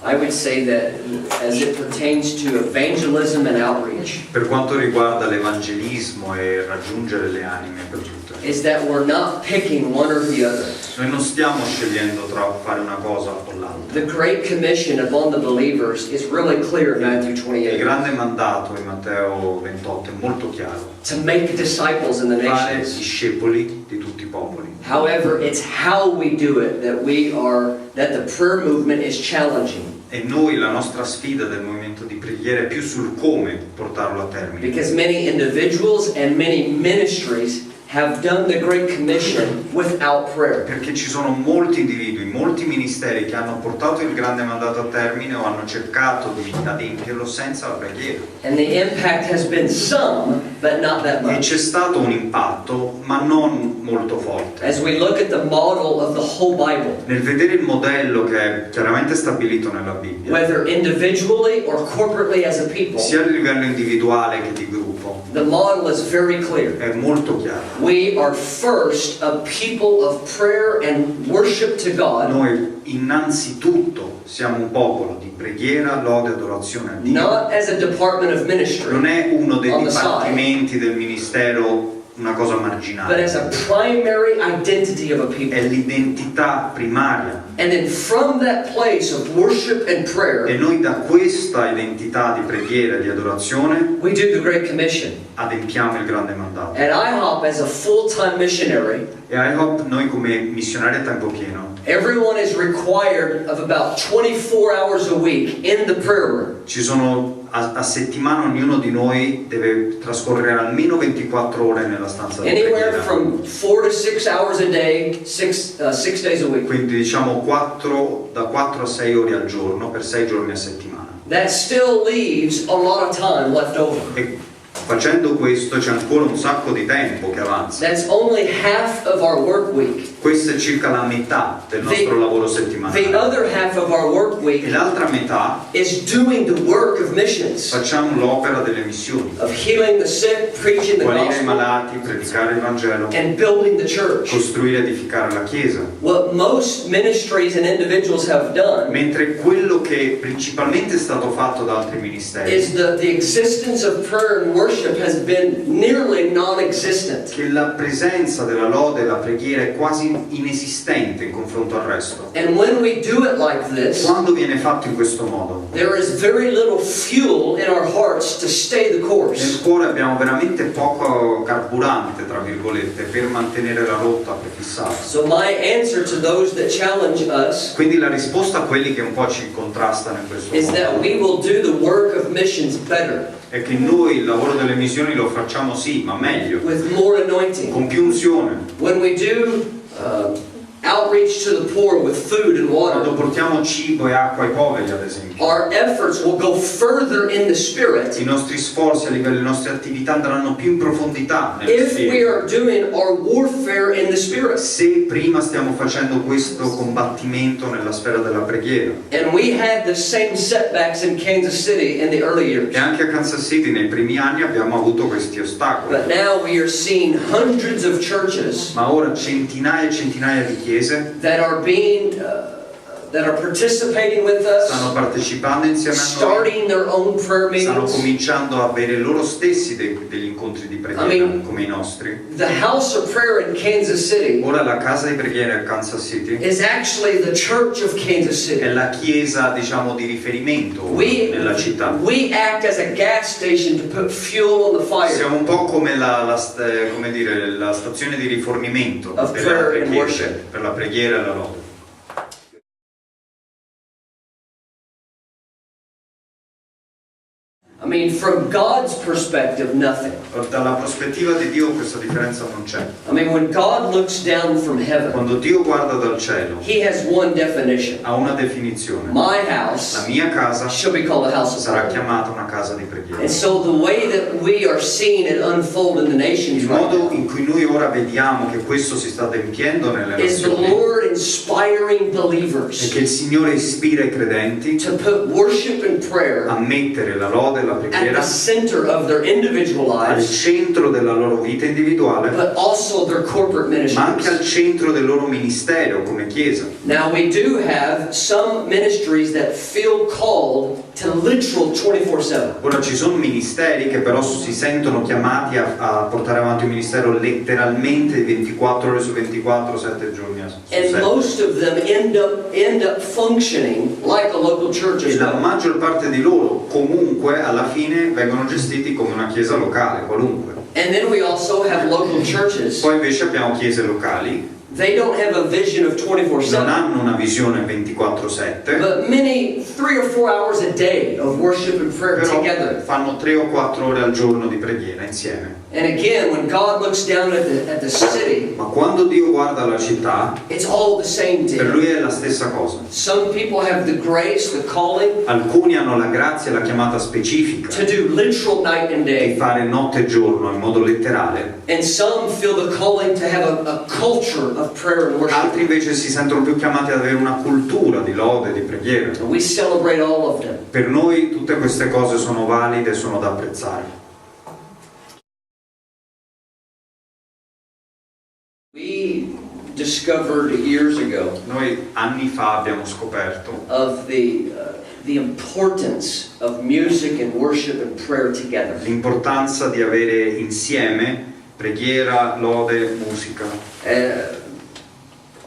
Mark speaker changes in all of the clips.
Speaker 1: I would say that as it pertains to evangelism and outreach,
Speaker 2: per quanto riguarda l'evangelismo e raggiungere le anime per tutte,
Speaker 1: is that we're not picking one or the other.
Speaker 2: noi non stiamo scegliendo tra fare una cosa o l'altra.
Speaker 1: The Great Commission upon the believers is really clear in Matthew
Speaker 2: Il
Speaker 1: 28.
Speaker 2: grande mandato in Matteo 28 è molto chiaro:
Speaker 1: To make disciples in the
Speaker 2: fare
Speaker 1: nations.
Speaker 2: discepoli di tutti i popoli.
Speaker 1: However, it's how we do it that the prayer movement is challenging.
Speaker 2: E noi la nostra sfida del movimento di preghiera è più sul come portarlo a termine.
Speaker 1: Because many individuals and many ministries have done the Great Commission without prayer.
Speaker 2: Perché ci sono molti individui, molti ministeri che hanno portato il grande mandato a termine o hanno cercato di adempierlo senza la preghiera.
Speaker 1: And the impact has been some, but not that
Speaker 2: E
Speaker 1: much.
Speaker 2: c'è stato un impatto, ma non molto forte.
Speaker 1: As we look at the model of the whole Bible,
Speaker 2: Nel vedere il modello che è chiaramente stabilito nella Bibbia,
Speaker 1: whether individually or corporately as a people,
Speaker 2: sia a livello individuale che di gruppo,
Speaker 1: the model is very clear.
Speaker 2: è molto chiaro.
Speaker 1: We are first a people of prayer and worship to God,
Speaker 2: Noi innanzitutto siamo un popolo di preghiera, lode, adorazione a Dio.
Speaker 1: not as a department of ministry,
Speaker 2: Non è uno dei
Speaker 1: on the
Speaker 2: dipartimenti del ministero una cosa
Speaker 1: but
Speaker 2: marginale,
Speaker 1: as a primary identity of a people.
Speaker 2: è l'identità primaria.
Speaker 1: And then from that place of worship and
Speaker 2: E
Speaker 1: prayer,
Speaker 2: noi da questa identità di preghiera e di adorazione
Speaker 1: we do the Great Commission.
Speaker 2: adempiamo il grande mandato.
Speaker 1: At IHOP, as a full-time missionary,
Speaker 2: E a IHOP noi come missionari a tempo pieno
Speaker 1: everyone is required of about 24 hours a week in the prayer room.
Speaker 2: ci sono a settimana ognuno di noi deve trascorrere almeno 24 ore nella stanza di
Speaker 1: Anywhere
Speaker 2: preghiera.
Speaker 1: from 4 to 6 hours a day, 6 days a week.
Speaker 2: Quindi diciamo da 4 a 6 ore al giorno per 6 giorni a settimana.
Speaker 1: That still leaves a lot of time left over.
Speaker 2: E facendo questo c'è ancora un sacco di tempo che avanza.
Speaker 1: That's only half of our work week.
Speaker 2: Questa è circa la metà del nostro lavoro
Speaker 1: The
Speaker 2: settimanale.
Speaker 1: other half of our work
Speaker 2: E
Speaker 1: week
Speaker 2: l'altra metà
Speaker 1: is doing the work of missions,
Speaker 2: facciamo l'opera delle missioni.
Speaker 1: of healing the sick, preaching the
Speaker 2: Guarire i
Speaker 1: gospel,
Speaker 2: malati, predicare il Vangelo,
Speaker 1: and building the church.
Speaker 2: costruire e edificare la Chiesa.
Speaker 1: What most ministries and individuals have done
Speaker 2: Mentre quello che principalmente è stato fatto da altri ministeri,
Speaker 1: is the existence of prayer and worship has been nearly non-existent.
Speaker 2: che la presenza della lode e la preghiera è quasi inesistente in confronto al resto.
Speaker 1: And when we do it like this,
Speaker 2: Quando viene fatto in questo modo,
Speaker 1: there is very little fuel in our hearts to stay the
Speaker 2: nel
Speaker 1: course.
Speaker 2: cuore abbiamo veramente poco carburante, tra virgolette, per mantenere la rotta prefissata.
Speaker 1: So my answer to those that challenge us
Speaker 2: Quindi la risposta a quelli che un po' ci contrastano in questo
Speaker 1: is that
Speaker 2: modo
Speaker 1: we will do the work of missions better,
Speaker 2: è che noi il lavoro delle missioni lo facciamo sì, ma meglio,
Speaker 1: with more anointing.
Speaker 2: con più unzione.
Speaker 1: When we do outreach to the poor with food and
Speaker 2: Quando
Speaker 1: water,
Speaker 2: portiamo cibo e acqua ai poveri, ad esempio,
Speaker 1: our efforts will go further in the spirit
Speaker 2: i nostri sforzi a livello delle nostre attività andranno più in profondità nel
Speaker 1: if we
Speaker 2: spirito.
Speaker 1: are doing our warfare in the spirit.
Speaker 2: Se prima stiamo facendo questo combattimento nella sfera della preghiera.
Speaker 1: And we had the same setbacks in Kansas City in the early years.
Speaker 2: E anche a Kansas City nei primi anni abbiamo avuto questi ostacoli.
Speaker 1: But now we are seeing hundreds of churches
Speaker 2: Ma ora centinaia e centinaia di chiese
Speaker 1: that are participating with
Speaker 2: stanno
Speaker 1: us,
Speaker 2: partecipando insieme a noi,
Speaker 1: starting their own prayer
Speaker 2: stanno
Speaker 1: meetings.
Speaker 2: cominciando a avere loro stessi degli incontri di preghiera come i nostri.
Speaker 1: The house of prayer in Kansas City
Speaker 2: Ora la casa di preghiera a Kansas City
Speaker 1: is actually the church of Kansas
Speaker 2: è
Speaker 1: City.
Speaker 2: la chiesa, diciamo, di riferimento nella città.
Speaker 1: We act as a gas station to put fuel on the fire
Speaker 2: Siamo un po' come la stazione di rifornimento
Speaker 1: of
Speaker 2: per
Speaker 1: prayer
Speaker 2: le
Speaker 1: and
Speaker 2: chiese,
Speaker 1: worship.
Speaker 2: per la preghiera e la lode.
Speaker 1: I mean, from God's perspective, nothing.
Speaker 2: Dalla prospettiva di Dio questa differenza non c'è.
Speaker 1: I mean, when God looks down from heaven,
Speaker 2: Quando Dio guarda dal cielo
Speaker 1: He has one definition.
Speaker 2: ha una definizione.
Speaker 1: My
Speaker 2: La
Speaker 1: house
Speaker 2: mia casa
Speaker 1: shall be called a house of
Speaker 2: sarà
Speaker 1: prayer.
Speaker 2: chiamata una casa di preghiera.
Speaker 1: And so the way that we are seeing it unfold in the nations
Speaker 2: Il
Speaker 1: right
Speaker 2: modo
Speaker 1: now
Speaker 2: in cui noi ora vediamo che questo si sta adempiendo nelle
Speaker 1: is the
Speaker 2: nazioni
Speaker 1: Lord inspiring
Speaker 2: è
Speaker 1: believers
Speaker 2: che il Signore ispira i credenti
Speaker 1: to put worship and prayer
Speaker 2: a mettere la lode e la
Speaker 1: at
Speaker 2: preghiera
Speaker 1: the center of their individual
Speaker 2: al
Speaker 1: lives,
Speaker 2: centro della loro vita individuale,
Speaker 1: but also their corporate
Speaker 2: ma anche al
Speaker 1: ministries.
Speaker 2: centro del loro ministero come Chiesa.
Speaker 1: Now we do have some ministries that feel called to literal 24/7.
Speaker 2: Ora ci sono ministeri che però si sentono chiamati a portare avanti un ministero letteralmente 24 ore su 24, 7 giorni su
Speaker 1: And
Speaker 2: 7.
Speaker 1: most of them end up functioning like a local church
Speaker 2: E
Speaker 1: as
Speaker 2: la
Speaker 1: well.
Speaker 2: maggior parte di loro comunque alla fine vengono gestiti come una chiesa locale, qualunque.
Speaker 1: And then we also have local churches.
Speaker 2: Poi invece abbiamo chiese locali,
Speaker 1: They don't have a vision of
Speaker 2: non
Speaker 1: 24/7,
Speaker 2: hanno una visione 24/7,
Speaker 1: but many 3 or 4 hours a day of worship and prayer
Speaker 2: però
Speaker 1: together.
Speaker 2: fanno 3 o 4 ore al giorno di preghiera insieme.
Speaker 1: And again, when God looks down at the city,
Speaker 2: Ma quando Dio guarda la città,
Speaker 1: it's all the same to
Speaker 2: per
Speaker 1: him.
Speaker 2: Lui è la stessa cosa.
Speaker 1: Some people have the grace, the calling
Speaker 2: Alcuni hanno la grazia e la chiamata specifica
Speaker 1: to do literal night and
Speaker 2: di
Speaker 1: day.
Speaker 2: fare notte e giorno in modo letterale.
Speaker 1: And some feel the calling to have a culture of prayer and worship.
Speaker 2: Altri invece si sentono più chiamati ad avere una cultura di lode e di preghiera.
Speaker 1: And we celebrate all of them.
Speaker 2: Per noi tutte queste cose sono valide e sono da apprezzare.
Speaker 1: We discovered years ago
Speaker 2: Noi anni fa abbiamo scoperto
Speaker 1: of the importance of music and worship and prayer together.
Speaker 2: l'importanza di avere insieme preghiera, lode, musica.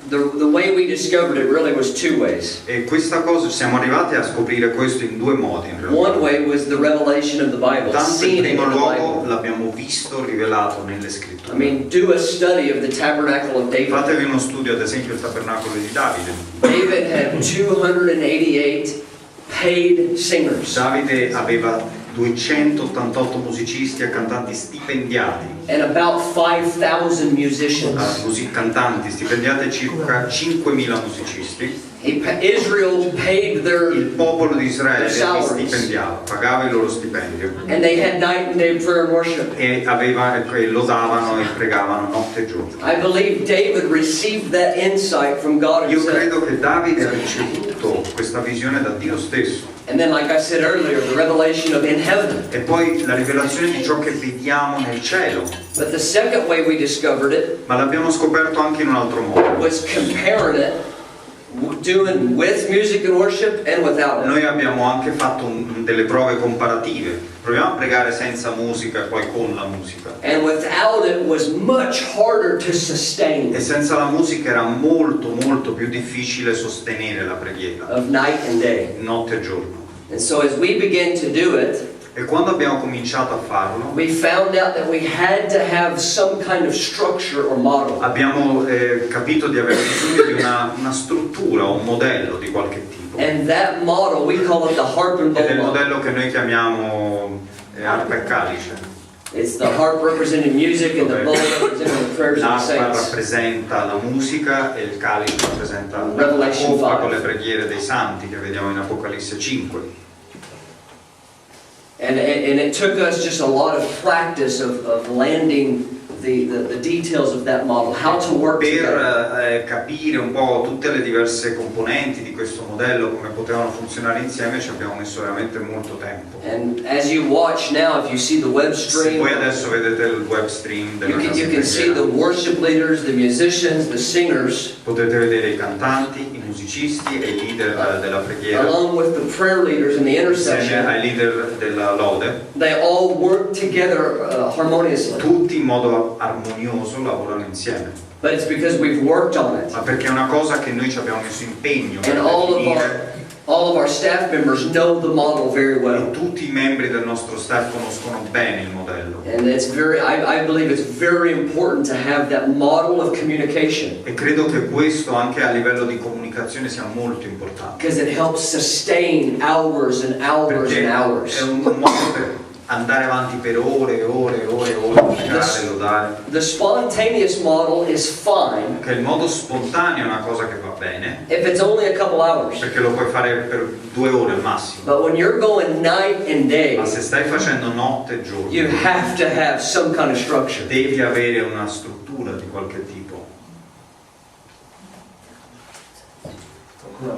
Speaker 1: The way we discovered it really was two ways.
Speaker 2: E questa cosa, siamo arrivati a scoprire questo in due modi in realtà.
Speaker 1: One way was the revelation of the Bible,
Speaker 2: Tanto in
Speaker 1: seen it in
Speaker 2: primo
Speaker 1: the
Speaker 2: luogo
Speaker 1: Bible.
Speaker 2: l'abbiamo visto rivelato nelle scritture.
Speaker 1: I mean, do a study of the tabernacle of David.
Speaker 2: Fatevi uno studio ad esempio del tabernacolo di Davide.
Speaker 1: David had 288 paid singers
Speaker 2: Davide aveva 288 musicisti e cantanti stipendiati,
Speaker 1: and about 5,000 musicians.
Speaker 2: cantanti stipendiati e circa 5.000 musicisti.
Speaker 1: Israel paid
Speaker 2: Il popolo di Israele li
Speaker 1: salaries.
Speaker 2: stipendiava, pagava il loro stipendio
Speaker 1: And they had night and day prayer and worship.
Speaker 2: e lodavano e pregavano notte e giorno.
Speaker 1: I believe David received that insight from God
Speaker 2: Io
Speaker 1: himself.
Speaker 2: credo che Davide ha ricevuto questa visione da Dio stesso.
Speaker 1: And then, like I said earlier, the revelation of in heaven.
Speaker 2: E poi la rivelazione di ciò che vediamo nel cielo.
Speaker 1: But the second way we discovered it
Speaker 2: Ma l'abbiamo scoperto anche in un altro modo.
Speaker 1: was comparing it, doing with music and worship and without it.
Speaker 2: Noi abbiamo anche fatto delle prove comparative. Proviamo a pregare senza musica e poi con la musica.
Speaker 1: And without it was much harder to sustain
Speaker 2: E senza la musica era molto molto più difficile sostenere la preghiera,
Speaker 1: of night and day.
Speaker 2: notte e giorno.
Speaker 1: And so as we began to do it,
Speaker 2: E quando abbiamo cominciato a farlo,
Speaker 1: we found out that we had to have some kind of structure or model.
Speaker 2: abbiamo capito di avere bisogno di una struttura, un modello di qualche tipo.
Speaker 1: And that model, we call it the harp and
Speaker 2: Ed è
Speaker 1: bow
Speaker 2: il
Speaker 1: model.
Speaker 2: modello che noi chiamiamo arpa e calice.
Speaker 1: It's the harp representing music and the bow representing the prayers of the
Speaker 2: L'arpa
Speaker 1: saints.
Speaker 2: rappresenta la musica e il calice rappresenta la
Speaker 1: Revelation
Speaker 2: coppa
Speaker 1: 5.
Speaker 2: con le preghiere dei santi che vediamo in Apocalisse 5.
Speaker 1: And it took us just a lot of practice of landing the details of that model, how to work together.
Speaker 2: Per capire un po' tutte le diverse componenti di questo modello, come potevano funzionare insieme, ci abbiamo messo veramente molto tempo.
Speaker 1: And as you watch now, if you see the web
Speaker 2: Se
Speaker 1: stream,
Speaker 2: voi adesso vedete il web stream della casa
Speaker 1: you
Speaker 2: di
Speaker 1: can see the
Speaker 2: preghiera,
Speaker 1: worship leaders, the musicians, the singers,
Speaker 2: potete vedere i cantanti, i musicisti e i leader della preghiera,
Speaker 1: along with the prayer leaders and the
Speaker 2: insieme
Speaker 1: intercession.
Speaker 2: ai leader della lode.
Speaker 1: They all work together harmoniously.
Speaker 2: Tutti in modo armonioso lavorano insieme,
Speaker 1: But it's because we've worked on it.
Speaker 2: ma perché è una cosa che noi ci abbiamo messo impegno per
Speaker 1: And all
Speaker 2: definire,
Speaker 1: of our staff members know the model very
Speaker 2: e
Speaker 1: well.
Speaker 2: tutti i membri del nostro staff conoscono bene il modello.
Speaker 1: And it's I believe it's very important to have that model of communication,
Speaker 2: E credo che questo anche a livello di comunicazione sia molto importante,
Speaker 1: because it helps sustain hours and hours
Speaker 2: perché
Speaker 1: and hours.
Speaker 2: è un modo per andare avanti per ore e ore e ore e ore, pregare, lodare.
Speaker 1: The spontaneous model is fine
Speaker 2: Che il modo spontaneo è una cosa che va bene,
Speaker 1: if it's only a couple hours.
Speaker 2: perché lo puoi fare per 2 ore al massimo.
Speaker 1: But when you're going night and day,
Speaker 2: Ma se stai facendo notte e giorno,
Speaker 1: you have to have some kind of structure.
Speaker 2: devi avere una struttura di qualche tipo.
Speaker 1: No.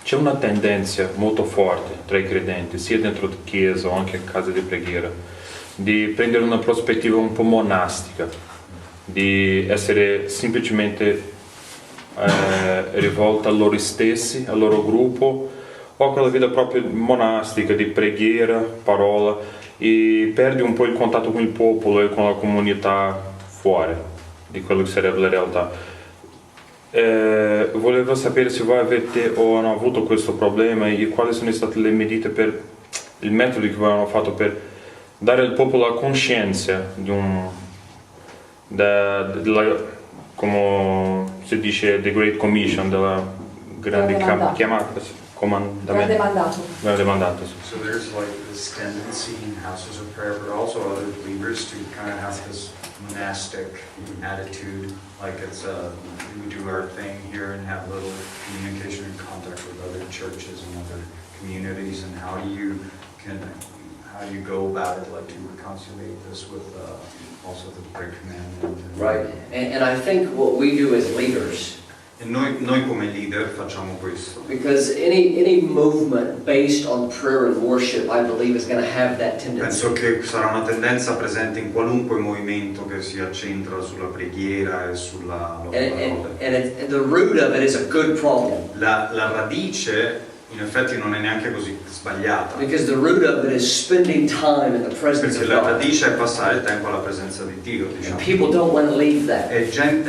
Speaker 3: C'è una tendenza molto forte tra i credenti, sia dentro di chiesa o anche in case di preghiera, di prendere una prospettiva un po' monastica, di essere semplicemente rivolta a loro stessi, al loro gruppo, o a quella vita proprio monastica di preghiera, parola, e perdi un po' il contatto con il popolo e con la comunità fuori di quello che sarebbe la realtà. Volevo sapere se voi avete o hanno avuto questo problema e quali sono state le medite per il metodo che voi hanno fatto per dare al popolo la coscienza di come si dice, the Great Commission, della grande chiamata, grande mandato.
Speaker 2: So there's like this tendency in houses of prayer, but also other believers to kind of have this monastic attitude, like it's we do our thing here and have little communication and contact with other churches and other communities, and how do you go about it, like to reconcile this with also the great commandment.
Speaker 1: Right, and I think what we do as leaders,
Speaker 2: E noi come leader facciamo questo.
Speaker 1: because any movement based on prayer and worship, I believe, is going to have that tendency.
Speaker 2: Penso che sarà una tendenza presente in qualunque movimento che si accentra sulla preghiera e sulla parola.
Speaker 1: And the root of it is a good problem.
Speaker 2: La radice in effetti non è neanche così sbagliata.
Speaker 1: Because the root of it is spending time in the presence
Speaker 2: Perché
Speaker 1: of
Speaker 2: la
Speaker 1: God.
Speaker 2: radice è passare tempo alla presenza di Dio, diciamo.
Speaker 1: And people don't want to leave that.
Speaker 2: E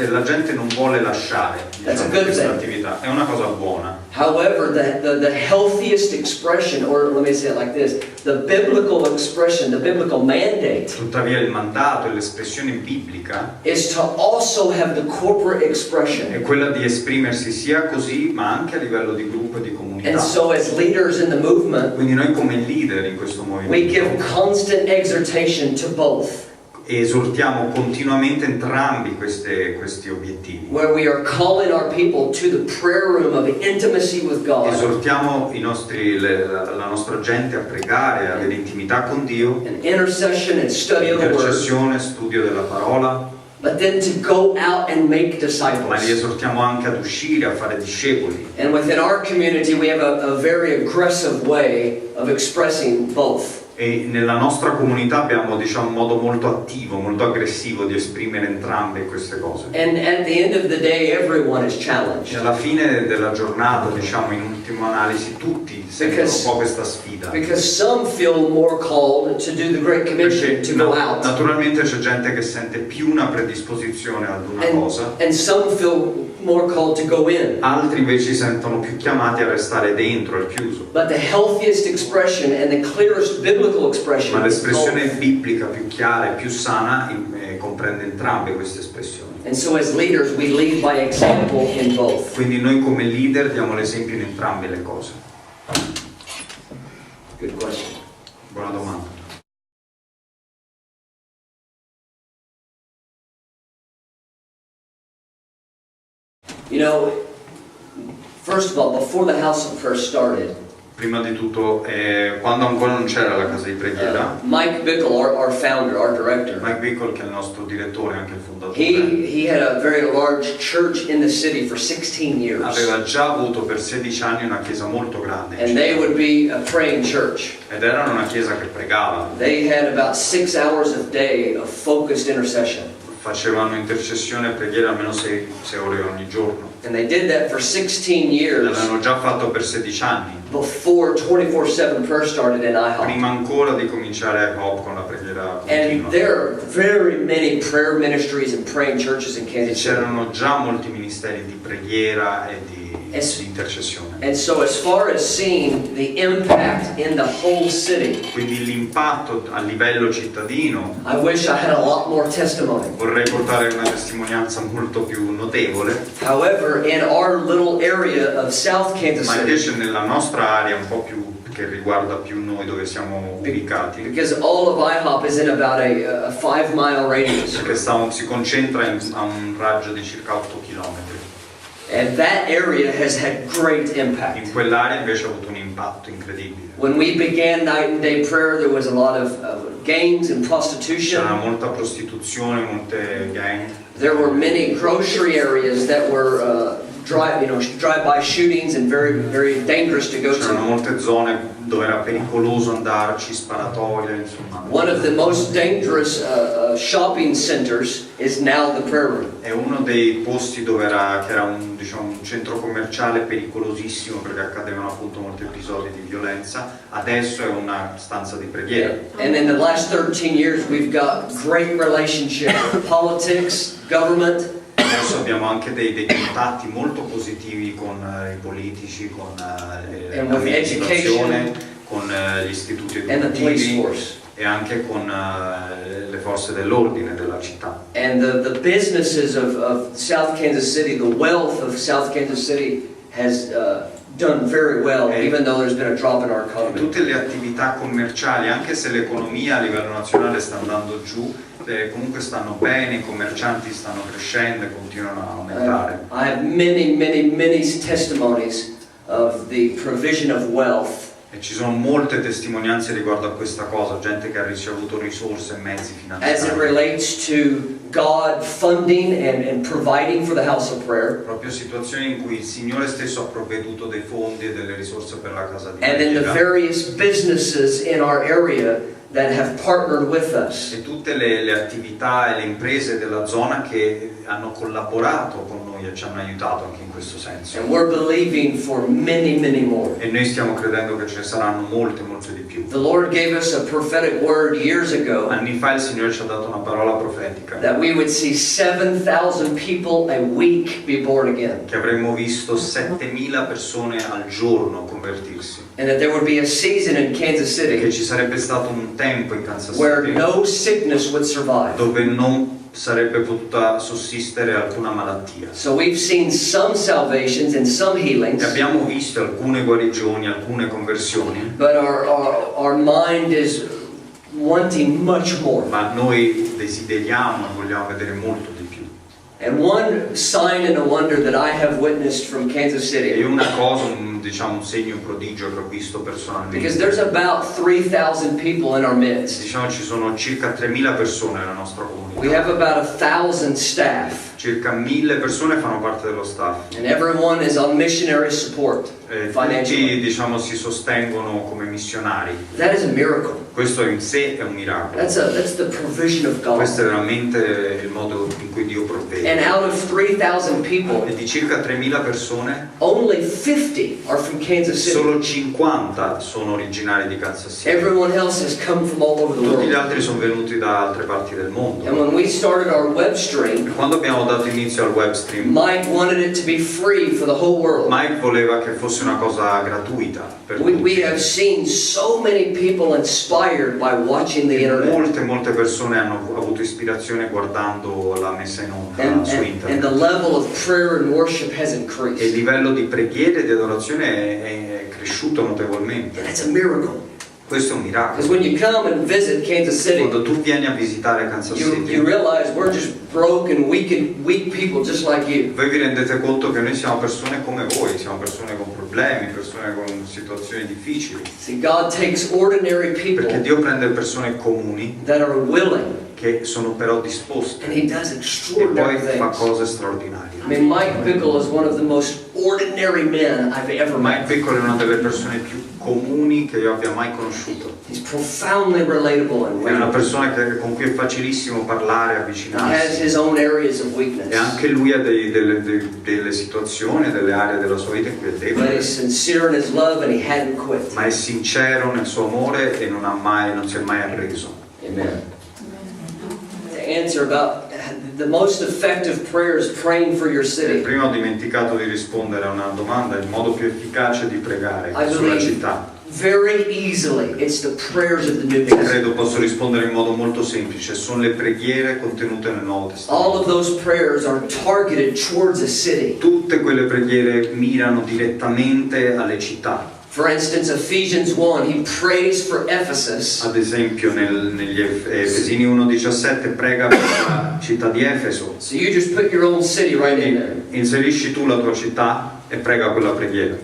Speaker 2: la gente non vuole lasciare,
Speaker 1: That's a
Speaker 2: diciamo,
Speaker 1: good
Speaker 2: questa
Speaker 1: thing.
Speaker 2: attività. È una cosa buona.
Speaker 1: However, the healthiest expression, or let me say it like this, the biblical expression, the biblical mandate,
Speaker 2: Tuttavia il mandato e l'espressione biblica
Speaker 1: is to also have the corporate
Speaker 2: è
Speaker 1: expression.
Speaker 2: quella di esprimersi sia così, ma anche a livello di gruppo e di comunità.
Speaker 1: And so as leaders in the movement,
Speaker 2: Quindi noi come leader in questo
Speaker 1: we give
Speaker 2: movimento
Speaker 1: constant exhortation to both,
Speaker 2: esortiamo continuamente entrambi questi obiettivi.
Speaker 1: where we are calling our people to the prayer room of intimacy with God,
Speaker 2: Esortiamo la nostra gente a pregare, a avere intimità con Dio,
Speaker 1: and intercession and study of the Word,
Speaker 2: intercessione, studio della parola,
Speaker 1: but then to go out and make
Speaker 2: ma li
Speaker 1: disciples.
Speaker 2: esortiamo anche ad uscire, a fare discepoli.
Speaker 1: And within our community, we have a very aggressive way of expressing both.
Speaker 2: E nella nostra comunità abbiamo, diciamo, un modo molto attivo, molto aggressivo di esprimere entrambe queste cose.
Speaker 1: And at the end of the day, everyone is
Speaker 2: E
Speaker 1: challenged.
Speaker 2: alla fine della giornata, diciamo, in ultima analisi, tutti sentono un po' questa sfida.
Speaker 1: Because some feel more called to do the Great Commission,
Speaker 2: Perché
Speaker 1: to go out.
Speaker 2: naturalmente c'è gente che sente più una predisposizione ad una cosa,
Speaker 1: And some feel more called to go in.
Speaker 2: altri invece si sentono più chiamati a restare dentro, al chiuso.
Speaker 1: But the healthiest expression and the clearest biblical expression
Speaker 2: Ma
Speaker 1: is
Speaker 2: l'espressione
Speaker 1: both.
Speaker 2: biblica più chiara e più sana comprende entrambe queste espressioni.
Speaker 1: And so as leaders, we lead by example in both.
Speaker 2: Quindi noi come leader diamo l'esempio in entrambe le cose.
Speaker 1: Good question.
Speaker 2: Buona domanda.
Speaker 1: You know, first of all, before the house of prayer started,
Speaker 2: Prima di tutto, quando ancora non c'era la casa di preghiera,
Speaker 1: Mike Bickle, our founder, our director,
Speaker 2: Mike Bickle, che è il nostro direttore, anche il fondatore,
Speaker 1: he had a very large church in the city for 16 years.
Speaker 2: aveva già avuto per 16 anni una chiesa molto grande in
Speaker 1: And
Speaker 2: città.
Speaker 1: they would be a praying church.
Speaker 2: Ed era una chiesa che pregava,
Speaker 1: They had about 6 hours a day of focused intercession.
Speaker 2: facevano intercessione e preghiera almeno 6 ore ogni giorno.
Speaker 1: And they did that for 16 years
Speaker 2: L'avevano già fatto per 16 anni,
Speaker 1: before 24/7 prayer started in IHOP.
Speaker 2: prima ancora di cominciare a IHOP con la preghiera
Speaker 1: And
Speaker 2: continua.
Speaker 1: there are very many prayer ministries and praying churches in
Speaker 2: E
Speaker 1: Kansas City.
Speaker 2: c'erano già molti ministeri di preghiera e di intercessione.
Speaker 1: And so as far as seeing the impact in the whole city,
Speaker 2: Quindi l'impatto a livello cittadino,
Speaker 1: I wish I had a lot more testimony.
Speaker 2: vorrei portare una testimonianza molto più notevole,
Speaker 1: However, in our little area of South Kansas
Speaker 2: ma
Speaker 1: City,
Speaker 2: invece nella nostra area un po' più che riguarda più noi dove siamo ubicati,
Speaker 1: because all of IHOP is in about a 5-mile radius.
Speaker 2: perché si concentra a un raggio di circa 8 km.
Speaker 1: And that area has had great impact.
Speaker 2: In quell'area invece ha avuto un impatto incredibile.
Speaker 1: When we began night and day prayer, there was a lot of gangs and prostitution.
Speaker 2: C'era molta prostituzione, molte gang.
Speaker 1: There were many grocery areas that were drive-by shootings and very dangerous to go
Speaker 2: C'erano
Speaker 1: to.
Speaker 2: molte zone dove era pericoloso andarci, sparatorie, insomma.
Speaker 1: One of the most dangerous shopping centers is now the prayer room.
Speaker 2: È uno dei posti dove che era un centro commerciale pericolosissimo perché accadevano appunto molti episodi di violenza. Adesso è una stanza di preghiera.
Speaker 1: And in the last 13 years we've got great relationship with politics, government.
Speaker 2: Adesso abbiamo anche dei contatti molto positivi con i politici, con l'amministrazione, con gli istituti educativi e anche con le forze dell'ordine della città.
Speaker 1: And the businesses of South Kansas City, the wealth of South Kansas City has done very well, even though there's been a drop in our economy.
Speaker 2: Tutte le attività commerciali, anche se l'economia a livello nazionale sta andando giù, comunque stanno bene, i commercianti stanno crescendo e continuano a aumentare.
Speaker 1: I have many testimonies of the provision of wealth.
Speaker 2: E ci sono molte testimonianze riguardo a questa cosa, gente che ha ricevuto risorse e mezzi finanziari.
Speaker 1: As it relates to God funding and providing for the house of prayer.
Speaker 2: Proprio situazioni in cui il Signore stesso ha provveduto dei fondi e delle risorse per la casa di
Speaker 1: And in the
Speaker 2: preghiera.
Speaker 1: various businesses in our area that have partnered with us.
Speaker 2: E tutte le attività e le imprese della zona che hanno collaborato con noi e ci hanno aiutato anche in questo senso.
Speaker 1: And we're believing for many more.
Speaker 2: E noi stiamo credendo che ce ne saranno molte di più.
Speaker 1: The Lord gave us a prophetic word years ago
Speaker 2: Anni fa il Signore ci ha dato una parola profetica
Speaker 1: that we would see 7,000 people a week be born again.
Speaker 2: che avremmo visto 7.000 persone al giorno convertirsi.
Speaker 1: And that there would be a season in Kansas
Speaker 2: E che
Speaker 1: City
Speaker 2: ci sarebbe stato un tempo in Kansas
Speaker 1: where
Speaker 2: City
Speaker 1: no sickness would survive.
Speaker 2: dove non sarebbe potuta sussistere alcuna malattia.
Speaker 1: So we've seen some salvations and some healings,
Speaker 2: E abbiamo visto alcune guarigioni, alcune conversioni,
Speaker 1: but our mind is wanting much more.
Speaker 2: ma noi desideriamo e vogliamo vedere molto di più.
Speaker 1: And one sign and a wonder that I have witnessed from Kansas
Speaker 2: E
Speaker 1: City,
Speaker 2: una cosa, un segno, un prodigio che ho visto
Speaker 1: because
Speaker 2: personalmente.
Speaker 1: there's about 3,000 people in our midst.
Speaker 2: Diciamo ci sono circa 3.000 persone nella nostra comunità.
Speaker 1: We have about 1,000 staff,
Speaker 2: Circa 1.000 persone fanno parte dello staff.
Speaker 1: and everyone is on missionary support financially.
Speaker 2: Tutti si sostengono come missionari.
Speaker 1: That is a miracle.
Speaker 2: Questo in sé è un miracolo.
Speaker 1: That's the provision of God.
Speaker 2: Questo è veramente il modo in cui Dio provvede.
Speaker 1: And out of 3,000 people,
Speaker 2: E di circa 3.000 persone,
Speaker 1: only 50 are from Kansas City.
Speaker 2: solo 50 sono originari di Kansas City.
Speaker 1: Everyone else has come from all over the
Speaker 2: Tutti gli
Speaker 1: world.
Speaker 2: altri sono venuti da altre parti del mondo.
Speaker 1: And when we started our web stream,
Speaker 2: Quando abbiamo dato inizio al web stream,
Speaker 1: Mike wanted it to be free for the whole world.
Speaker 2: Mike voleva che fosse una cosa gratuita per
Speaker 1: We
Speaker 2: tutti.
Speaker 1: have seen so many people inspired by watching the internet.
Speaker 2: Molte persone hanno avuto ispirazione guardando la messa in onda su
Speaker 1: And
Speaker 2: internet.
Speaker 1: the level of prayer and worship has
Speaker 2: E il
Speaker 1: increased.
Speaker 2: livello di preghiera e di adorazione è cresciuto notevolmente.
Speaker 1: And it's a miracle.
Speaker 2: Questo è un
Speaker 1: Because
Speaker 2: miracolo.
Speaker 1: when you come and visit Kansas City,
Speaker 2: Quando tu vieni a visitare Kansas
Speaker 1: you
Speaker 2: City,
Speaker 1: realize we're just broken, weak people just like you.
Speaker 2: voi vi rendete conto che noi siamo persone come voi, siamo persone con problemi, persone con situazioni difficili.
Speaker 1: See, God takes ordinary
Speaker 2: Perché
Speaker 1: people
Speaker 2: Dio prende persone comuni
Speaker 1: that are willing,
Speaker 2: che sono però disposte
Speaker 1: and He does
Speaker 2: e poi
Speaker 1: extraordinary
Speaker 2: fa
Speaker 1: things.
Speaker 2: cose straordinarie.
Speaker 1: I mean, Mike Bickle is one of the most ordinary men I've ever
Speaker 2: Mike
Speaker 1: met.
Speaker 2: Piccolo è una delle persone più comuni che io abbia mai conosciuto.
Speaker 1: He's profoundly relatable and
Speaker 2: È una
Speaker 1: real.
Speaker 2: persona con cui è facilissimo parlare,
Speaker 1: He has
Speaker 2: avvicinarsi.
Speaker 1: his own areas of weakness.
Speaker 2: E anche lui ha delle situazioni, delle aree della sua vita in cui è
Speaker 1: But
Speaker 2: debole.
Speaker 1: he's sincere in his love and he hadn't quit.
Speaker 2: Ma è sincero nel suo amore e non si è mai arreso.
Speaker 1: Amen. To answer about the most effective prayer is praying for your city.
Speaker 2: Prima ho dimenticato di rispondere a una domanda, il modo più efficace di pregare
Speaker 1: I
Speaker 2: sulla
Speaker 1: believe
Speaker 2: città.
Speaker 1: very easily it's the prayers of the New Testament.
Speaker 2: Credo posso rispondere in modo molto semplice, sono le preghiere contenute nel Nuovo
Speaker 1: All of
Speaker 2: Testamento.
Speaker 1: those prayers are targeted towards a city.
Speaker 2: Tutte quelle preghiere mirano direttamente alle città.
Speaker 1: For instance, Ephesians 1, he prays for Ephesus.
Speaker 2: Ad esempio negli Efesini 1,17 prega per la città di Efeso.
Speaker 1: So you just put your own city right in there.
Speaker 2: Inserisci tu la tua città e prega quella preghiera.